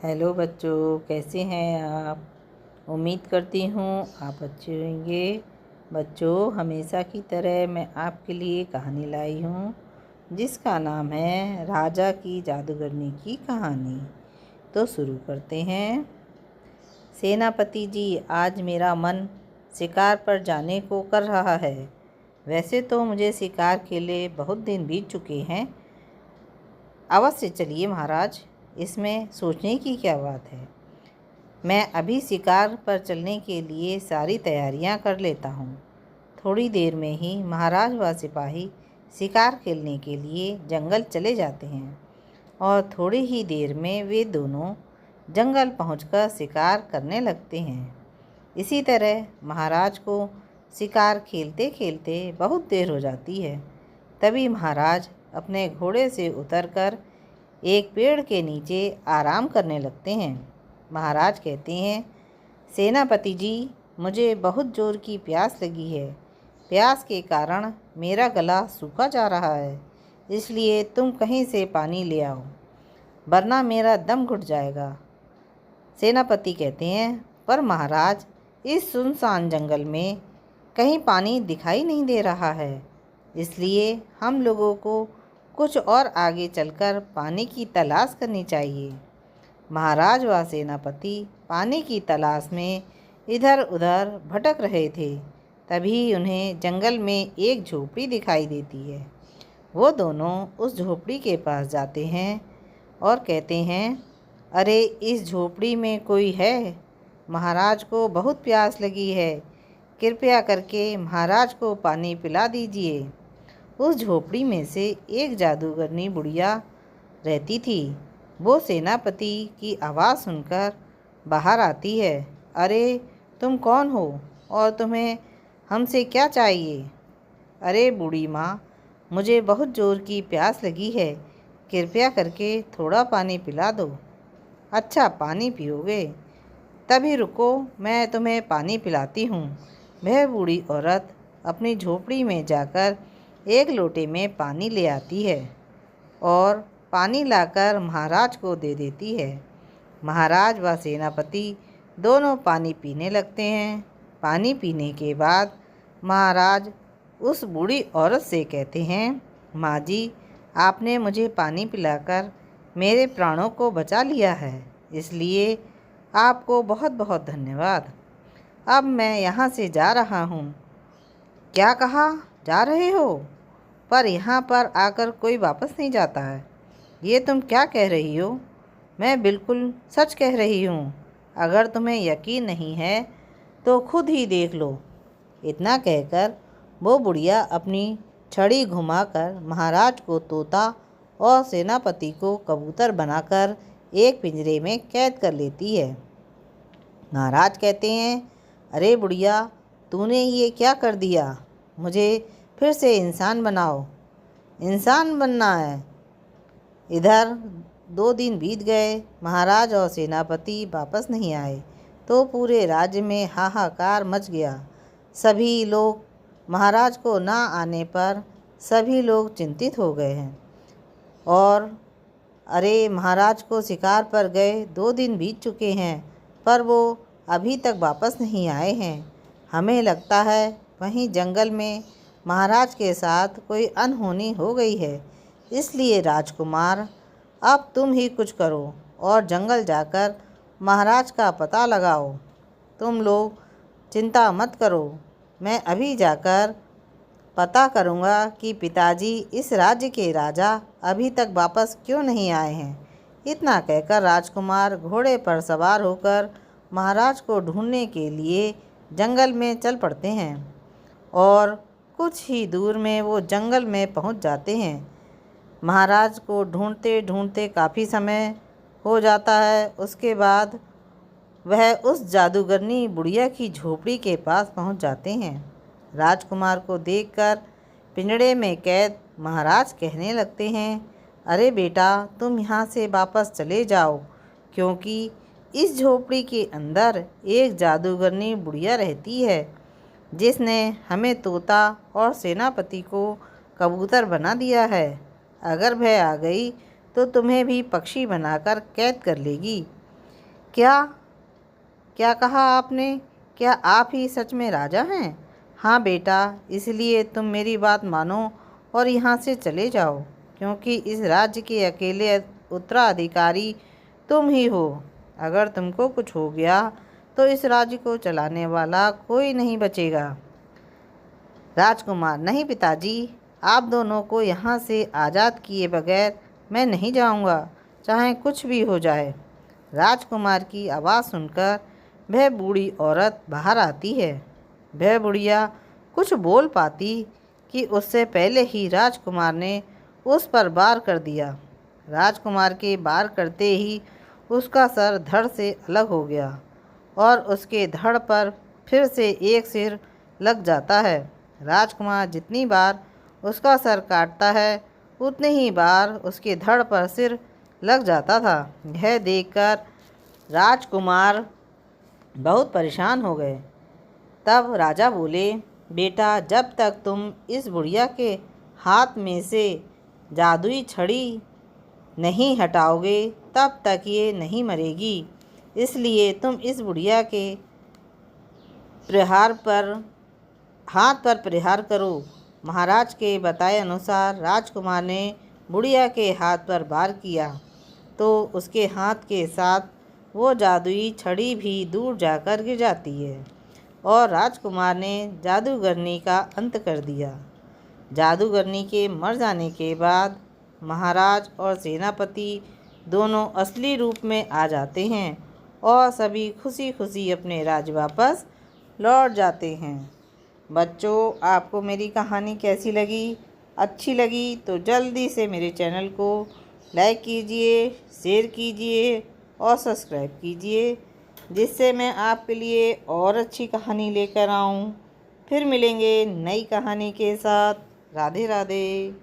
Hello बच्चों, कैसे हैं आप। उम्मीद करती हूँ आप अच्छे होंगे। बच्चों, हमेशा की तरह मैं आपके लिए कहानी लाई हूँ जिसका नाम है राजा की जादूगरनी की कहानी। तो शुरू करते हैं। सेनापति जी, आज मेरा मन शिकार पर जाने को कर रहा है। वैसे तो मुझे शिकार के लिए बहुत दिन बीत चुके हैं। अवश्य चलिए महाराज, इसमें सोचने की क्या बात है। मैं अभी शिकार पर चलने के लिए सारी तैयारियां कर लेता हूँ। थोड़ी देर में ही महाराज व सिपाही शिकार खेलने के लिए जंगल चले जाते हैं और थोड़ी ही देर में वे दोनों जंगल पहुंचकर शिकार करने लगते हैं। इसी तरह महाराज को शिकार खेलते खेलते बहुत देर हो जाती है। तभी महाराज अपने घोड़े से उतरकर एक पेड़ के नीचे आराम करने लगते हैं। महाराज कहते हैं, सेनापति जी, मुझे बहुत जोर की प्यास लगी है। प्यास के कारण मेरा गला सूखा जा रहा है, इसलिए तुम कहीं से पानी ले आओ, वरना मेरा दम घुट जाएगा। सेनापति कहते हैं, पर महाराज, इस सुनसान जंगल में कहीं पानी दिखाई नहीं दे रहा है, इसलिए हम लोगों को कुछ और आगे चलकर पानी की तलाश करनी चाहिए। महाराज व सेनापति पानी की तलाश में इधर उधर भटक रहे थे। तभी उन्हें जंगल में एक झोपड़ी दिखाई देती है। वो दोनों उस झोपड़ी के पास जाते हैं और कहते हैं, अरे, इस झोपड़ी में कोई है। महाराज को बहुत प्यास लगी है। कृपया करके महाराज को पानी पिला दीजिए। उस झोपड़ी में से एक जादूगरनी बुढ़िया रहती थी। वो सेनापति की आवाज़ सुनकर बाहर आती है। अरे, तुम कौन हो और तुम्हें हमसे क्या चाहिए? अरे बूढ़ी माँ, मुझे बहुत ज़ोर की प्यास लगी है। कृपया करके थोड़ा पानी पिला दो। अच्छा, पानी पियोगे? तभी रुको, मैं तुम्हें पानी पिलाती हूँ। वह बूढ़ी औरत अपनी झोपड़ी में जाकर एक लोटे में पानी ले आती है और पानी लाकर महाराज को दे देती है। महाराज व सेनापति दोनों पानी पीने लगते हैं। पानी पीने के बाद महाराज उस बूढ़ी औरत से कहते हैं, माँ जी, आपने मुझे पानी पिलाकर मेरे प्राणों को बचा लिया है, इसलिए आपको बहुत बहुत धन्यवाद। अब मैं यहाँ से जा रहा हूँ। क्या कहा, जा रहे हो? पर यहाँ पर आकर कोई वापस नहीं जाता है। ये तुम क्या कह रही हो? मैं बिल्कुल सच कह रही हूँ। अगर तुम्हें यकीन नहीं है तो खुद ही देख लो। इतना कहकर वो बुढ़िया अपनी छड़ी घुमाकर महाराज को तोता और सेनापति को कबूतर बनाकर एक पिंजरे में कैद कर लेती है। महाराज कहते हैं, अरे बुढ़िया, तूने ये क्या कर दिया? मुझे फिर से इंसान बनाओ। इंसान बनना है? इधर 2 दिन बीत गए। महाराज और सेनापति वापस नहीं आए तो पूरे राज्य में हाहाकार मच गया। सभी लोग महाराज को ना आने पर सभी लोग चिंतित हो गए हैं और अरे, महाराज को शिकार पर गए 2 दिन बीत चुके हैं, पर वो अभी तक वापस नहीं आए हैं। हमें लगता है वहीं जंगल में महाराज के साथ कोई अनहोनी हो गई है। इसलिए राजकुमार, अब तुम ही कुछ करो और जंगल जाकर महाराज का पता लगाओ। तुम लोग चिंता मत करो, मैं अभी जाकर पता करूँगा कि पिताजी इस राज्य के राजा अभी तक वापस क्यों नहीं आए हैं। इतना कहकर राजकुमार घोड़े पर सवार होकर महाराज को ढूंढने के लिए जंगल में चल पड़ते हैं और कुछ ही दूर में वो जंगल में पहुंच जाते हैं। महाराज को ढूंढते ढूंढते काफ़ी समय हो जाता है। उसके बाद वह उस जादूगरनी बुढ़िया की झोपड़ी के पास पहुंच जाते हैं। राजकुमार को देखकर पिंजड़े में कैद महाराज कहने लगते हैं, अरे बेटा, तुम यहाँ से वापस चले जाओ, क्योंकि इस झोपड़ी के अंदर एक जादूगरनी बुढ़िया रहती है जिसने हमें तोता और सेनापति को कबूतर बना दिया है। अगर वह आ गई तो तुम्हें भी पक्षी बनाकर कैद कर लेगी। क्या क्या कहा आपने? क्या आप ही सच में राजा हैं? हाँ बेटा, इसलिए तुम मेरी बात मानो और यहाँ से चले जाओ, क्योंकि इस राज्य के अकेले उत्तराधिकारी तुम ही हो। अगर तुमको कुछ हो गया तो इस राज्य को चलाने वाला कोई नहीं बचेगा। राजकुमार, नहीं पिताजी, आप दोनों को यहाँ से आज़ाद किए बगैर मैं नहीं जाऊँगा, चाहे कुछ भी हो जाए। राजकुमार की आवाज़ सुनकर वह बूढ़ी औरत बाहर आती है। वह बुढ़िया कुछ बोल पाती कि उससे पहले ही राजकुमार ने उस पर वार कर दिया। राजकुमार के वार करते ही उसका सर धड़ से अलग हो गया और उसके धड़ पर फिर से एक सिर लग जाता है। राजकुमार जितनी बार उसका सर काटता है उतनी ही बार उसके धड़ पर सिर लग जाता था। यह देखकर राजकुमार बहुत परेशान हो गए। तब राजा बोले, बेटा, जब तक तुम इस बुढ़िया के हाथ में से जादुई छड़ी नहीं हटाओगे तब तक ये नहीं मरेगी। इसलिए तुम इस बुढ़िया के हाथ पर प्रहार करो। महाराज के बताए अनुसार राजकुमार ने बुढ़िया के हाथ पर वार किया तो उसके हाथ के साथ वो जादुई छड़ी भी दूर जाकर गिर जाती है और राजकुमार ने जादूगरनी का अंत कर दिया। जादूगरनी के मर जाने के बाद महाराज और सेनापति दोनों असली रूप में आ जाते हैं और सभी खुशी खुशी अपने राज्य वापस लौट जाते हैं। बच्चों, आपको मेरी कहानी कैसी लगी? अच्छी लगी तो जल्दी से मेरे चैनल को लाइक कीजिए, शेयर कीजिए और सब्सक्राइब कीजिए, जिससे मैं आपके लिए और अच्छी कहानी लेकर आऊँ। फिर मिलेंगे नई कहानी के साथ। राधे राधे।